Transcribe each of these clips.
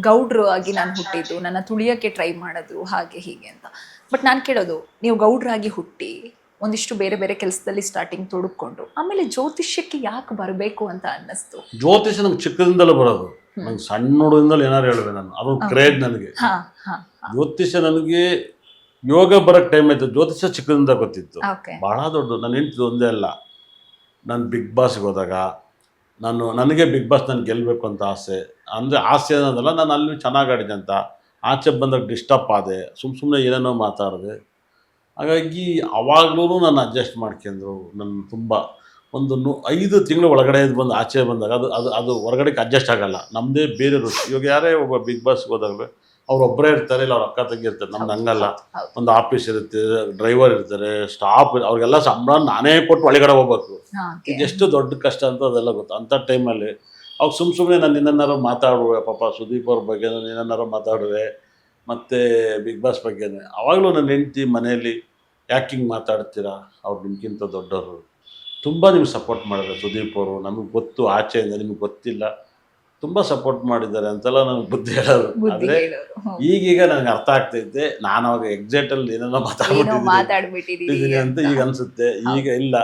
ಗೌಡ್ರು ಆಗಿ ನಾನು ಹುಟ್ಟಿದ್ದು, ನನ್ನ ತುಳಿಯೋಕ್ಕೆ ಟ್ರೈ ಮಾಡಿದ್ರು ಹಾಗೆ ಹೀಗೆ ಅಂತ. ಬಟ್ ನಾನು ಕೇಳೋದು, ನೀವು ಗೌಡ್ರಾಗಿ ಹುಟ್ಟಿ ಒಂದಿಷ್ಟು ಬೇರೆ ಬೇರೆ ಕೆಲಸದಲ್ಲಿ ಸ್ಟಾರ್ಟಿಂಗ್ ತೊಡಕೊಂಡು ಆಮೇಲೆ ಜ್ಯೋತಿಷ್ಯಕ್ಕೆ ಯಾಕೆ ಬರಬೇಕು ಅಂತ ಅನ್ನಿಸ್ತು? ಜ್ಯೋತಿಷ ನಂಗೆ ಚಿಕ್ಕದಿಂದಲೇ ಬರೋದು. ನಂಗೆ ಸಣ್ಣ ಹುಡುಗದಿಂದಲೇ ಏನಾರು ಹೇಳುವೆ ನಾನು, ಅದೊಂದು ಕ್ರೇಜ್ ನನಗೆ. ಜ್ಯೋತಿಷ ನನಗೆ ಯೋಗ ಬರೋಕ್ಕೆ ಟೈಮ್ ಆಯ್ತು. ಜ್ಯೋತಿಷ ಚಿಕ್ಕದಿಂದ ಗೊತ್ತಿತ್ತು, ಬಹಳ ದೊಡ್ಡ. ನಾನು ಹೆಂಡ್ತಿದ್ದು ಒಂದೇ ಅಲ್ಲ, ನಾನು ಬಿಗ್ ಬಾಸ್ಗೆ ಹೋದಾಗ ನನಗೆ ಬಿಗ್ ಬಾಸ್ ನಾನು ಗೆಲ್ಲಬೇಕು ಅಂತ ಆಸೆ. ಅಂದರೆ ಆಸೆ ಅನ್ನೋದಲ್ಲ, ನಾನು ಅಲ್ಲಿ ಚೆನ್ನಾಗಿ ಆಡಿದೆ ಅಂತ ಆಚೆ ಬಂದಾಗ ಡಿಸ್ಟರ್ಬ್ ಆದೆ, ಸುಮ್ಮನೆ ಏನೇನೋ ಮಾತಾಡಿದೆ. ಹಾಗಾಗಿ ಅವಾಗಲೂ ನಾನು ಅಡ್ಜಸ್ಟ್ ಮಾಡ್ಕೊಂಡ್ರು. ನನ್ನ ತುಂಬ 5 ತಿಂಗಳು ಒಳಗಡೆ ಬಂದು ಆಚೆ ಬಂದಾಗ ಅದು ಹೊರಗಡೆಗೆ ಅಡ್ಜಸ್ಟ್ ಆಗೋಲ್ಲ. ನಮ್ಮದೇ ಬೇರೆಯವರು. ಇವಾಗ ಯಾರೇ ಒಬ್ಬ ಬಿಗ್ ಬಾಸ್ಗೆ ಹೋದಾಗಲೇ ಅವರೊಬ್ಬರೇ ಇರ್ತಾರೆ, ಇಲ್ಲ ಅವ್ರ ಅಕ್ಕ ತಂಗಿ ಇರ್ತಾರೆ. ನಮ್ದು ಹಂಗಲ್ಲ, ಒಂದು ಆಫೀಸ್ ಇರುತ್ತೆ, ಡ್ರೈವರ್ ಇರ್ತಾರೆ, ಸ್ಟಾಫ್, ಅವ್ರಿಗೆಲ್ಲ ಸಂಬಳ ನಾನೇ ಕೊಟ್ಟು ಒಳಗಡೆ ಹೋಗ್ಬೇಕು. ಈಗ ಎಷ್ಟು ದೊಡ್ಡ ಕಷ್ಟ ಅಂತ ಅದೆಲ್ಲ ಗೊತ್ತು. ಅಂಥ ಟೈಮಲ್ಲಿ ಅವಾಗ ಸುಮ್ಮನೆ ನಾನು ಇನ್ನೇನಾರು ಮಾತಾಡುವೆ, ಪಾಪ ಸುದೀಪ್ ಅವ್ರ ಬಗ್ಗೆ ನಾನು ಏನಾರು ಮಾತಾಡುವೆ, ಮತ್ತು ಬಿಗ್ ಬಾಸ್ ಬಗ್ಗೆನೇ. ಆವಾಗಲೂ ನನ್ನ ಹೆಂಡ್ತಿ ಮನೆಯಲ್ಲಿ ಯಾಕೆ ಹಿಂಗೆ ಮಾತಾಡ್ತೀರಾ, ಅವ್ರು ನಿಮ್ಗಿಂತ ದೊಡ್ಡವರು, ತುಂಬ ನಿಮ್ಗೆ ಸಪೋರ್ಟ್ ಮಾಡಿದ್ದಾರೆ ಸುದೀಪ್ ಅವರು, ನಮಗೆ ಗೊತ್ತು ಆಚೆಯಿಂದ, ನಿಮ್ಗೆ ಗೊತ್ತಿಲ್ಲ, ತುಂಬ ಸಪೋರ್ಟ್ ಮಾಡಿದ್ದಾರೆ ಅಂತೆಲ್ಲ ನನಗೆ ಬುದ್ಧಿ ಹೇಳೋರು. ಆದರೆ ಈಗೀಗ ನನಗೆ ಅರ್ಥ ಆಗ್ತೈತೆ, ನಾನು ಅವಾಗ ಎಕ್ಸಾಕ್ಟಲ್ಲಿ ಏನೇನೋ ಮಾತಾಡ್ಬಿಟ್ಟಿದ್ದೀನಿ ಅಂತ ಈಗ ಅನಿಸುತ್ತೆ. ಈಗ ಇಲ್ಲ,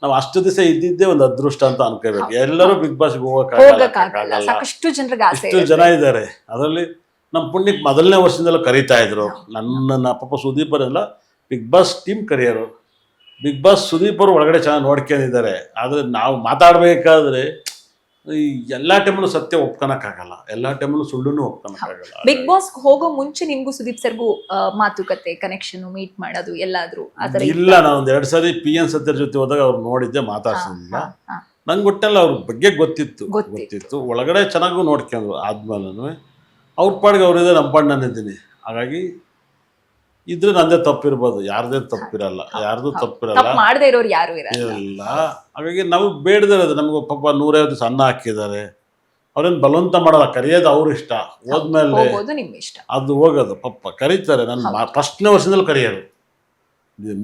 ನಾವು ಅಷ್ಟು ದಿವಸ ಇದ್ದಿದ್ದೇ ಒಂದು ಅದೃಷ್ಟ ಅಂತ ಅನ್ಕೋಬೇಕು. ಎಲ್ಲರೂ ಬಿಗ್ ಬಾಸ್ಗೆ ಹೋಗೋಕ್ಕಾಗಲ್ಲ, ಸಾಕಷ್ಟು ಜನ ಇದ್ದಾರೆ. ಅದರಲ್ಲಿ ನಮ್ಮ ಪುಣ್ಯಕ್ಕೆ ಮೊದಲನೇ ವರ್ಷದಿಂದಲೂ ಕರೀತಾ ಇದ್ರು ನನ್ನ. ಪಾಪ ಸುದೀಪ್ ಅವರೆಲ್ಲ ಬಿಗ್ ಬಾಸ್ ಟೀಮ್ ಕರೆಯೋರು. ಬಿಗ್ ಬಾಸ್ ಸುದೀಪ್ ಅವರು ಒಳಗಡೆ ಚೆನ್ನಾಗಿ ನೋಡ್ಕೊಂಡಿದ್ದಾರೆ. ಆದರೆ ನಾವು ಮಾತಾಡಬೇಕಾದ್ರೆ ಎಲ್ಲ ಟೈಮಲ್ಲೂ ಸತ್ಯ ಒಪ್ಕೊಳಕ್ಕಾಗಲ್ಲ, ಎಲ್ಲ ಟೈಮಲ್ಲೂ ಸುಳ್ಳು ಒಪ್ಕೊಳಕ್ಕಾಗಲ್ಲ. ಬಿಗ್ ಬಾಸ್ ಹೋಗೋ ಮುಂಚೆ ನಿಮ್ಗೂ ಸುದೀಪ್ ಸರ್ಗೂ ಮಾತುಕತೆ, ಕನೆಕ್ಷನ್, ಮೀಟ್ ಮಾಡೋದು ಎಲ್ಲಾದ್ರೂ? ಇಲ್ಲ, ನಾನು ಒಂದು 2 ಸಾರಿ PN ಸತ್ಯರ ಜೊತೆ ಹೋದಾಗ ಅವ್ರು ನೋಡಿದ್ದೆ, ಮಾತಾಡ್ಸಿಲ್ಲ. ನಂಗೆ ಗೊತ್ತಲ್ಲ, ಅವ್ರ ಬಗ್ಗೆ ಗೊತ್ತಿತ್ತು. ಒಳಗಡೆ ಚೆನ್ನಾಗೂ ನೋಡ್ಕೊಂಡ್ರು. ಆದ್ಮೇಲೆ ಅವ್ರ ಪಾಡಿಗೆ ಅವರಿದೆ, ನಮ್ಮ ಪಾಡಿಗೆ ನಾನಿದ್ದೀನಿ. ಹಾಗಾಗಿ ಇದ್ರೆ ನಂದೇ ತಪ್ಪಿರ್ಬೋದು, ಯಾರದೇ ತಪ್ಪಿರಲ್ಲ, ಯಾರ್ದು ತಪ್ಪಿರಲ್ಲ, ಮಾಡದೇ ಇರೋರು ಯಾರು ಇಲ್ಲ. ಹಾಗಾಗಿ ನಾವು ಬೇಡದಿರೋದು, ನಮ್ಗೆ ಪಾಪ 150 ದಿವಸ ಅನ್ನ ಹಾಕಿದ್ದಾರೆ, ಅವ್ರೇನು ಬಲವಂತ ಮಾಡಲ್ಲ, ಕರೆಯೋದು ಅವ್ರ ಇಷ್ಟ. ಹೋದ್ಮೇಲೆ ಅದು ಹೋಗೋದು. ಪಾಪ ಕರೀತಾರೆ. ನಾನು ಫಸ್ಟ್ನೇ ವರ್ಷದಲ್ಲಿ ಕರೆಯೋರು.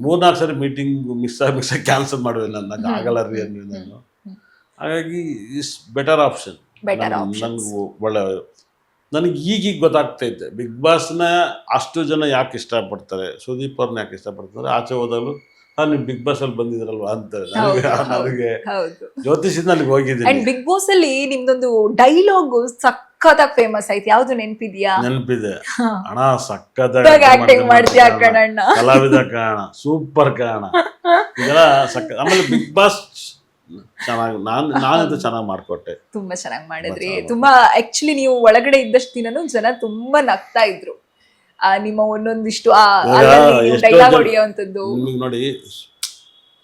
3-4 ಸರಿ ಮೀಟಿಂಗ್ ಮಿಸ್ ಆಗಿ ಕ್ಯಾನ್ಸಲ್ ಮಾಡುವೆ, ನನಗೆ ಆಗಲ್ಲ ರೀ ಅಂದ್ರೆ ನಾನು. ಹಾಗಾಗಿ ಇಸ್ ಬೆಟರ್ ಆಪ್ಷನ್. ನನಗೂ ಒಳ್ಳೆ. ನನಗೆ ಈಗೀಗ ಗೊತ್ತಾಗ್ತೈತೆ ಬಿಗ್ ಬಾಸ್ನ ಅಷ್ಟು ಜನ ಯಾಕೆ ಇಷ್ಟಪಡ್ತಾರೆ, ಸುದೀಪ್ ಅವ್ರನ್ನ ಯಾಕೆ ಇಷ್ಟಪಡ್ತಾರೆ. ಆಚೆ ಹೋದಾಗಲೂ ನೀವು ಬಿಗ್ ಬಾಸ್ ಅಲ್ಲಿ ಬಂದಿದ್ರಲ್ವಾ ಅಂತಾರೆ. ನನಗೆ ಜ್ಯೋತಿಷದಿಂದ ಅಲ್ಲಿಗೆ ಹೋಗಿದ್ದೀನಿ. ಬಿಗ್ ಬಾಸ್ ಅಲ್ಲಿ ನಿಮ್ದೊಂದು ಡೈಲಾಗ್ ಸಖತ್ತಾಗಿ ಫೇಮಸ್ ಆಯ್ತು, ಯಾವ್ದು ನೆನಪಿದ್ಯಾ? ನೆನಪಿದೆ ಅಣ್ಣ, ಸಖತ್ತಾಗಿ ಮಾಡ್ತೀಯ ಕಣಣ್ಣ, ಕಲಾವಿದ ಕಾಣ, ಸೂಪರ್ ಕಾಣ, ಇದೆಲ್ಲ ಸಖತ್. ಆಮೇಲೆ ಬಿಗ್ ಬಾಸ್ ಚೆನ್ನಾಗಿ ನಾನಂತೂ ಚೆನ್ನಾಗಿ ಮಾಡ್ಕೊಟ್ಟೆ. ತುಂಬಾ ಚೆನ್ನಾಗಿ ಮಾಡಿದ್ರಿ. ತುಂಬಾ ಆಕ್ಚುಲಿ ನೀವು ಒಳಗಡೆ ಇದ್ದಷ್ಟು ದಿನನೂ ಜನ ತುಂಬಾ ನಗ್ತಾ ಇದ್ರು. ನಿಮ್ಮ ಒಂದೊಂದಿಷ್ಟು ಡೈಲಾಗ್ ಹೊಡೆಯುವಂಥದ್ದು ನೋಡಿ.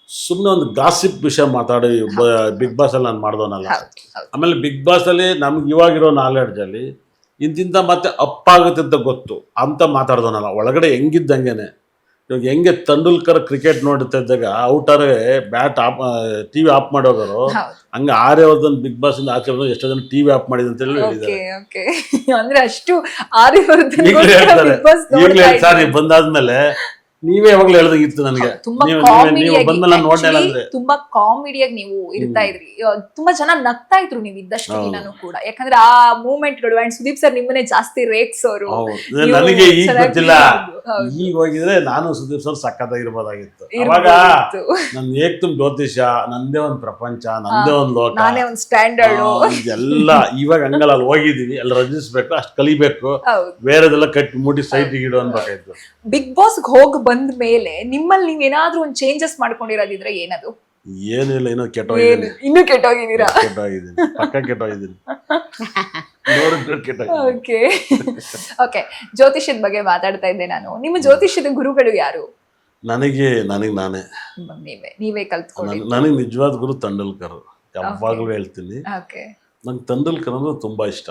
ಸುಮ್ಮನೆ ಒಂದು ಗಾಸಿಪ್ ವಿಷಯ ಮಾತಾಡಿ ಬಿಗ್ ಬಾಸ್ ಅಲ್ಲಿ ನಾನು ಮಾಡ್ದೋನಲ್ಲ. ಆಮೇಲೆ ಬಿಗ್ ಬಾಸ್ ಅಲ್ಲಿ ನಮ್ಗೆ ಇವಾಗಿರೋ ನಾಲೆಡ್ಜ್ ಅಲ್ಲಿ ಇಂತಿಂತ ಮತ್ತೆ ಅಪ್ಪಾಗುತ್ತೆ ಅಂತ ಗೊತ್ತು ಅಂತ ಮಾತಾಡ್ದೋನಲ್ಲ. ಒಳಗಡೆ ಹೆಂಗಿದ್ದಂಗೆನೆ. ಇವಾಗ ಹೆಂಗೆ ತೆಂಡೂಲ್ಕರ್ ಕ್ರಿಕೆಟ್ ನೋಡ್ತಾ ಇದ್ದಾಗ ಔಟರೇ ಬ್ಯಾಟ್ ಆಫ್, TV ಆಫ್ ಮಾಡೋರು, ಹಂಗೆ ಆರ್ಯವರ್ಧನ್ ಬಿಗ್ ಬಾಸ್ ಇಂದ ಆಚೆ ಬಂದು ಎಷ್ಟೋ ಜನ TV ಆಫ್ ಮಾಡಿದೆ ಅಂತ ಹೇಳಿ ಹೇಳಿದ್ದಾರೆ. ಅಂದ್ರೆ ಅಷ್ಟು ಆರ್ಯವರ್ಧನ್ ಈಗಲೇ ಸರ್ ಬಂದಾದ್ಮೇಲೆ ನೀವೇ ಯಾವಾಗಲೂ ಹೇಳ್ದಂಗಿತ್ತು ನನಗೆ. ನೀವು ಬಂದ್ಮೇಲೆ ನಾನು ನೋಡ್ಲಿಲ್ಲ ಅಂದ್ರೆ ತುಂಬಾ ಕಾಮಿಡಿಯಾಗಿ ನೀವು ಇರ್ತಾ ಇದ್ರಿ. ತುಂಬಾ ಜನ ನಗ್ತಾ ಇದ್ರು ನೀವು ಇದ್ದಷ್ಟು ದಿನಾನು ಕೂಡ. ಯಾಕಂದ್ರೆ ಆ ಮೂಮೆಂಟ್ಗಳು. ಅಂಡ್ ಸುದೀಪ್ ಸರ್ ನಿಮ್ಮನೆ ಜಾಸ್ತಿ ರೇಗ್ಸೋರು. ನನಗೆ ಈಗ ಗೊತ್ತಿಲ್ಲ, ಈಗ ಹೋಗಿದ್ರೆ ನಾನು ಸುದೀಪ್ ಸರ್ ಸಕ್ಕತ್ತಾಗಿರ್ಬೋದಾಗಿತ್ತು. ಅವಾಗ ನನ್ ಏಕ್ತುಮ್ ಜ್ಯೋತಿಷ, ನಂದೇ ಒಂದು ಪ್ರಪಂಚ, ನಂದೇ ಒಂದು ಲೋಕ, ನಾನೇ ಒಂದು ಸ್ಟ್ಯಾಂಡರ್ಡ್ ಎಲ್ಲ. ಇವಾಗ ಹಂಗಲ್ಲ, ಅಲ್ಲಿ ಹೋಗಿದೀವಿ, ಎಲ್ಲ ರಚಿಸ್ಬೇಕು, ಅಷ್ಟು ಕಲಿಬೇಕು, ಬೇರೆದೆಲ್ಲ ಕಟ್ಟಿ ಮುಟ್ಟಿ ಸೈಟಿಗೆ ಇಡು ಅನ್ಬೇಕಾಯ್ತು. ಬಿಗ್ ಬಾಸ್ ಹೋಗಿ ಬಂದ ಮೇಲೆ ನಿಮ್ಮಲ್ಲಿ ನೀವ್ ಏನಾದ್ರೂ ಒಂದು ಚೇಂಜಸ್ ಮಾಡ್ಕೊಂಡಿರೋದಿದ್ರೆ ಏನದು? ಏನಿಲ್ಲ, ಇನ್ನೂ ಕೆಟ್ಟೋಗಿದ್ದೀನಿ. ಇನ್ನೂ ಕೆಟ್ಟೋಗಿದ್ದೀರಾ? ಕೆಟ್ಟೋಗಿದ್ದೀನಿ, ಪಕ್ಕ ಕೆಟ್ಟೋಗಿದ್ದೀನಿ. Okay okay. ಜ್ಯೋತಿಷ್ಯದ ಬಗ್ಗೆ ಮಾತಾಡ್ತಾ ಇದ್ದೆ ನಾನು. ನಿಮ್ಮ ಜ್ಯೋತಿಷ್ಯದ ಗುರುಗಳು ಯಾರು? ನಾನೇ ನೀವೇ ಕಲ್ತ್ಕೊಂಡು. ನನಗೆ ನಿಜವಾದ ಗುರು ತೆಂಡೂಲ್ಕರ್. ಯಾವಾಗಲೂ ಹೇಳ್ತೀನಿ, ನಂಗೆ ತೆಂಡೂಲ್ಕರ್ ಅಂದ್ರೆ ತುಂಬಾ ಇಷ್ಟ.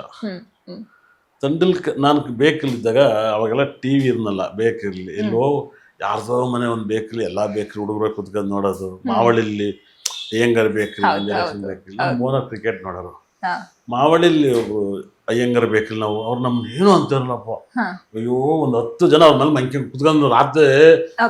ನಾನು ಬೇಕಲ್ಲಿದ್ದಾಗ ಅವಾಗೆಲ್ಲ TV ಇರ್ನಲ್ಲ, ಬೇಕಿರ್ಲಿ ಎಲ್ಲೋ ಯಾರ್ದೋ ಮನೆ ಒಂದು ಬೇಕ್ರಿ, ಎಲ್ಲ ಬೇಕ್ರಿ ಹುಡುಗರು ಕುತ್ಕೊಂಡು ನೋಡೋದು. ಮಾವಳಿಲಿ ಹೆಂಗಾರ ಬೇಕ್ರಿ, ಬೇಕ್ರಿ. ಮೋನ ಕ್ರಿಕೆಟ್ ನೋಡೋರು. ಹಾ ಮಾವಳಿಲಿ ಒಬ್ರು ಅಯ್ಯಂಗಾರ ಬೇಕಲ್ಲಿ ನಾವು ಅವ್ರು ನಮ್ಗೆ ಏನು ಅಂತಾರಲ್ಲಪ್ಪ. ಹಾ ಅಯ್ಯೋ ಒಂದು 10 ಜನ ಅವ್ರ ಮೇಲೆ ಮಂಕಿ ಕುತ್ಕೊಂಡು ರಾತ್ರಿ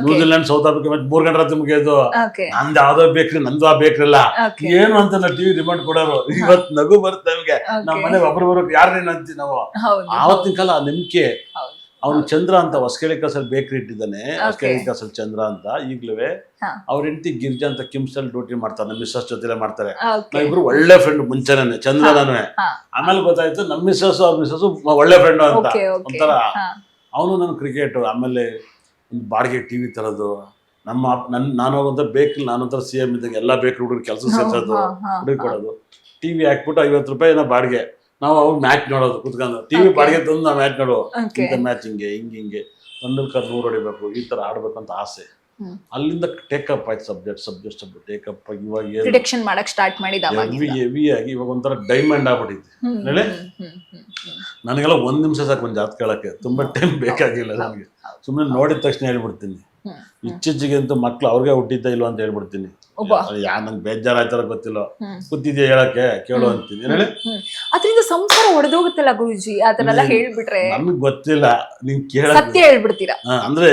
ನ್ಯೂಜಿಲೆಂಡ್ ಸೌತ್ ಆಫ್ರಿಕಾ ಮತ್ತೆ 3 ಗಂಟೆ ರಾತ್ರಿ ಮುಗಿಯೋದು. ಓಕೆ ನಂದು ಯಾವ್ದೋ ಬೇಕ್ರಿ ನಂದು ಆ ಬೇಕ್ರಿಲ್ಲ ಓಕೆ ಏನು ಅಂತ ಟಿವಿ ರಿಮೋಟ್ ಕೊಡೋರು. ಇವತ್ತು ನಗು ಬರುತ್ತೆ ನಮ್ಗೆ. ನಮ್ಮ ಮನೆ ಒಬ್ರು ಬರೋಕೆ ಯಾರನ್ನೇನು ಅಂತೀವಿ ನಾವು. ಹೌದು ಆವತ್ತಿನ ಕಾಲ ಆ ನಂಬಿಕೆ. ಹೌದು ಅವ್ನು ಚಂದ್ರ ಅಂತ ಹೊಸಕೆರೆ ಕಾಸಲ್ಲಿ ಬೇಕ್ರಿ ಇಟ್ಟಿದ್ದಾನೆ. ಹೊಸಕೆರೆ ಕಾಸಲ್ಲಿ ಚಂದ್ರ ಅಂತ ಈಗ್ಲೂ ಹಾ. ಅವ್ರ ಹೆಂಡತಿ ಗಿರ್ಜಾ ಅಂತ ಕಿಮ್ಸಲ್ಲಿ ಡ್ಯೂಟಿ ಮಾಡ್ತಾರೆ. ನಮ್ಮ ಮಿಸ್ಸಸ್ ಜೊತೆಲೆ ಮಾಡ್ತಾರೆ. ಓಕೆ ನಾವಿಬ್ರು ಒಳ್ಳೆ ಫ್ರೆಂಡ್ ಮುಂಚೆನೆ ಚಂದ್ರ ನಾನುವೆ. ಹಾ ಆಮೇಲೆ ಗೊತ್ತಾಯ್ತು ನಮ್ಮ ಮಿಸ್ಸಸ್ ಅವ್ರ ಮಿಸ್ಸಸ್ ಒಳ್ಳೆ ಫ್ರೆಂಡ್ ಅಂತ. ಓಕೆ ಓಕೆ ಒಂಥರ ಹಾ ಅವನು ನನ್ನ ಕ್ರಿಕೆಟ್. ಆಮೇಲೆ ಒಂದು ಬಾಡಿಗೆ ಟಿವಿ ತರೋದು. ನಾನು ಹೋಗಂತ ಬೇಕ್ರಿ ನಾನೊಂಥರ CM ಇದ್ದಂಗೆ ಎಲ್ಲ ಬೇಕ್ರಿ ಹುಡುಗರು ಕೆಲಸ ಸೇರ್ಸೋದು ಹುಡುಗಿ ಕೊಡೋದು. ಟಿವಿ ಹಾಕ್ಬಿಟ್ಟು 50 ರೂಪಾಯಿ ಏನೋ ಬಾಡಿಗೆ. ನಾವು ಅವಾಗ ಮ್ಯಾಚ್ ನೋಡೋದು ಕುತ್ಕೊಂಡು. ಟಿವಿ ಬಾಡಿಗೆ ತಂದು ನಾವು ಮ್ಯಾಚ್ ನೋಡುವ. ಓಕೆ ಇಂಥ ಮ್ಯಾಚ್ ಹಿಂಗೆ ತಂಡೂಲ್ಕರ್ 100 ಹೊಡಿಬೇಕು ಈ ತರ ಆಡ್ಬೇಕಂತ ಆಸೆ. ಅಲ್ಲಿಂದ ಟೇಕಪ್ ಆಯ್ತು. ಸಬ್ಜೆಕ್ಟ್ ಟೇಕಪ್ ಆಗಿ ಇವಾಗ ಪ್ರಿಡಿಕ್ಷನ್ ಮಾಡಕ್ ಸ್ಟಾರ್ಟ್ ಮಾಡಿದ ಹೆವಿ ಆಗಿ ಇವಾಗ ಒಂಥರ ಡೈಮಂಡ್ ಆಗ್ಬಿಟ್ಟಿದೆ. ಹೇಳಿ ನನಗೆಲ್ಲ 1 ನಿಮಿಷ ಸಾಕು ಒಂದು ಜಾತಕ ಹೇಳಕ್ಕೆ. ತುಂಬಾ ಟೈಮ್ ಬೇಕಾಗಿಲ್ಲ ನನಗೆ. ಸುಮ್ಮನೆ ನೋಡಿದ ತಕ್ಷಣ ಹೇಳ್ಬಿಡ್ತೀನಿ. ಇತ್ತೀಚೆಗೆ ಅಂತೂ ಮಕ್ಳು ಅವ್ರಿಗೆ ಹುಟ್ಟಿದ್ದ ಇಲ್ವ ಅಂತ ಹೇಳ್ಬಿಡ್ತೀನಿ. ನಂಗೆ ಬೇಜಾರಾಯ್ತಾರ ಗೊತ್ತಿಲ್ಲ. ಕೂತಿದ್ಯಾ ಹೇಳಕ್ಕೆ ಕೇಳು ಅಂತೀನಿ. ಹೇಳಿ ಅದರಿಂದ ಸಂಸಾರ ಒಡೆದೋಗುತ್ತಲ್ಲ ಗುರುಜಿ ಅದನ್ನೆಲ್ಲ ಹೇಳ್ಬಿಟ್ರೆ. ನಮ್ಗೆ ಗೊತ್ತಿಲ್ಲ. ನೀನ್ ಕೇಳ ಸತ್ಯ ಹೇಳ್ಬಿಡ್ತೀರಾ ಅಂದ್ರೆ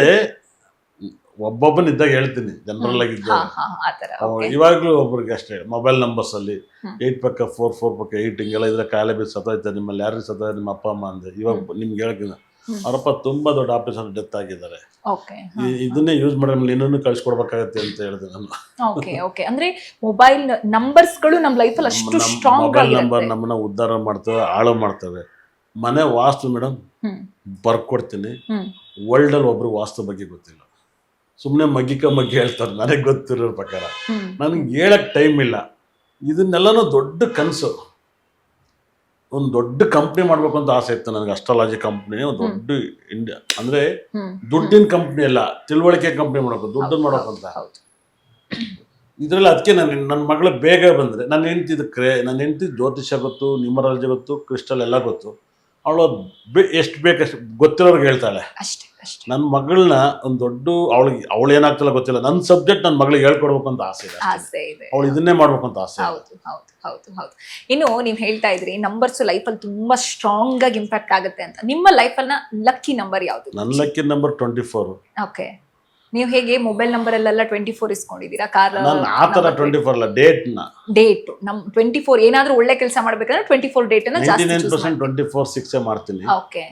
ಒಬ್ಬೊಬ್ಬನಿದ್ದಾಗ ಹೇಳ್ತೀನಿ ಜನರಲ್ ಆಗಿದ್ದಾಗ. ಆತರ ಇವಾಗ್ಲೂ ಒಬ್ರಿಗೆ ಅಷ್ಟೇ ಮೊಬೈಲ್ ನಂಬರ್ಸ್ ಅಲ್ಲಿ 8 ಪಕ್ಕ 4 ಪಕ್ಕ 8 ಹಿಂಗೆಲ್ಲ ಇದ್ರೆ ಕಾಯಿಲೆ ಬಿದ್ದು ಸತ್ತೋಯ್ತಾರೆ. ನಿಮ್ಮಲ್ಲಿ ಯಾರಿಗೆ ಸತ್ತೋಯ್ತಾರೆ ನಿಮ್ಮ ಅಪ್ಪ ಅಮ್ಮ ಅಂದೆ. ಇವಾಗ ನಿಮ್ಗೆ ಹೇಳ್ತೀನಿ ಅವರಪ್ಪ ತುಂಬಾ ದೊಡ್ಡ ಆಪರೇಷನ್ ಡೆತ್ ಆಗಿದ್ದಾರೆ. ಇದನ್ನೇ ಯೂಸ್ ಮಾಡಿದ್ರೆ ಇನ್ನೊಂದು ಕಳ್ಸಿಕೊಡ್ಬೇಕಾಗತ್ತೆ ಅಂತ ಹೇಳಿದೆ ನಾನು. ಓಕೆ ಅಂದ್ರೆ ಮೊಬೈಲ್ ನಂಬರ್ಸ್ ಗಳು ನಮ್ಮ ಲೈಫ್ ಅಲ್ಲಿ ಅಷ್ಟು ಸ್ಟ್ರಾಂಗ್ ಮೊಬೈಲ್ ನಂಬರ್ ನಮ್ಮನ್ನ ಉದ್ಧಾರ ಮಾಡ್ತವೆ, ಹಾಳು ಮಾಡ್ತವೆ. ಮನೆ ವಾಸ್ತು ಮೇಡಮ್ ಬರ್ಕೊಡ್ತೀನಿ. ವರ್ಲ್ಡ್ ಅಲ್ಲಿ ಒಬ್ರು ವಾಸ್ತು ಬಗ್ಗೆ ಗೊತ್ತಿಲ್ಲ. ಸುಮ್ಮನೆ ಮಗ್ಗಿ ಹೇಳ್ತಾರೆ. ನನಗೆ ಗೊತ್ತಿರೋ ಪ್ರಕಾರ ನನಗೆ ಹೇಳಕ್ ಟೈಮ್ ಇಲ್ಲ. ಇದನ್ನೆಲ್ಲನೂ ದೊಡ್ಡ ಕನಸು. ಒಂದು ದೊಡ್ಡ ಕಂಪ್ನಿ ಮಾಡ್ಬೇಕು ಅಂತ ಆಸೆ ಇತ್ತು ನನಗೆ. ಅಸ್ಟ್ರಾಲಜಿ ಕಂಪ್ನಿ ಒಂದು ದೊಡ್ಡ ಇಂಡಿಯಾ ಅಂದ್ರೆ ದುಡ್ಡಿನ ಕಂಪ್ನಿ ಅಲ್ಲ, ತಿಳುವಳಿಕೆ ಕಂಪ್ನಿ ಮಾಡಬೇಕು, ದುಡ್ಡನ್ನ ಮಾಡಬೇಕು ಅಂತ. ಇದ್ರಲ್ಲಿ ಅದಕ್ಕೆ ನನ್ನ ಮಗಳು ಬೇಗ ಬಂದ್ರೆ ನನ್ನ ಹೆಂಡತಿ ಜ್ಯೋತಿಷ್ಯ ಗೊತ್ತು, ನ್ಯೂಮರಾಲಜಿ ಗೊತ್ತು, ಕ್ರಿಸ್ಟಲ್ ಎಲ್ಲ ಗೊತ್ತು. ಅವಳು ಎಷ್ಟು ಬೇಕಷ್ಟು ಗೊತ್ತಿರೋರ್ಗೆ ಹೇಳ್ತಾಳೆ. ನನ್ನ ಮಗಳನ್ನ ಒಂದು ದೊಡ್ಡ ಅವಳು ಏನಾಗ್ತಿಲ್ಲ ಗೊತ್ತಿಲ್ಲ. ನನ್ನ ಸಬ್ಜೆಕ್ಟ್ ನನ್ನ ಮಗಳಿಗೆ ಹೇಳ್ಕೊಡ್ಬೇಕು ಅಂತ ಆಸೆ ಇದೆ. ಅವಳು ಇದನ್ನೇ ಮಾಡ್ಬೇಕು ಅಂತ ಆಸೆ. ಹೌದು. ಇನ್ನು ನೀವ್ ಹೇಳ್ತಾ ಇದ್ರಿ ನಂಬರ್ಸ್ ಲೈಫ್ ಅಲ್ಲಿ ತುಂಬಾ ಸ್ಟ್ರಾಂಗ್ ಆಗಿ ಇಂಪ್ಯಾಕ್ಟ್ ಆಗುತ್ತೆ ಅಂತ. ನಿಮ್ಮ ಲೈಫ್ ಅನ್ನ ಲಕ್ಕಿ ನಂಬರ್ ಯಾವ್ದು? ನನ್ನ ಲಕ್ಕಿ ನಂಬರ್ 24. ಓಕೆ. ನೀವು ಹೇಗೆ ಮೊಬೈಲ್ ನಂಬರ್ ಅಲ್ಲೆಲ್ಲ 24 ಇಸ್ಕೊಂಡಿದ್ದೀರಾ? ಕಾರ್ ಆತರ 24 ಅಲ್ಲ, ಡೇಟ್ 24 ಏನಾದ್ರೂ ಒಳ್ಳೆ ಕೆಲಸ ಮಾಡ್ಬೇಕಂದ್ರೆ 24 ಡೇಟ್ ಅನ್ನ ಜಾಸ್ತಿ 99% 24/6 ಮಾಡ್ತೀನಿ. ಓಕೆ.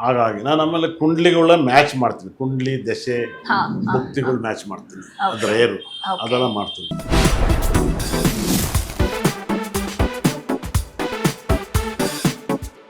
ಹಾಗಾಗಿ ನಾನು ಆಮೇಲೆ ಕುಂಡ್ಲಿಗಳ ಮ್ಯಾಚ್ ಮಾಡ್ತೀನಿ. ಕುಂಡ್ಲಿ ದಶೆ ಭಕ್ತಿಗಳು ಮ್ಯಾಚ್ ಮಾಡ್ತೀನಿ. ಅದು ರೇರು ಅದೆಲ್ಲ ಮಾಡ್ತೀನಿ.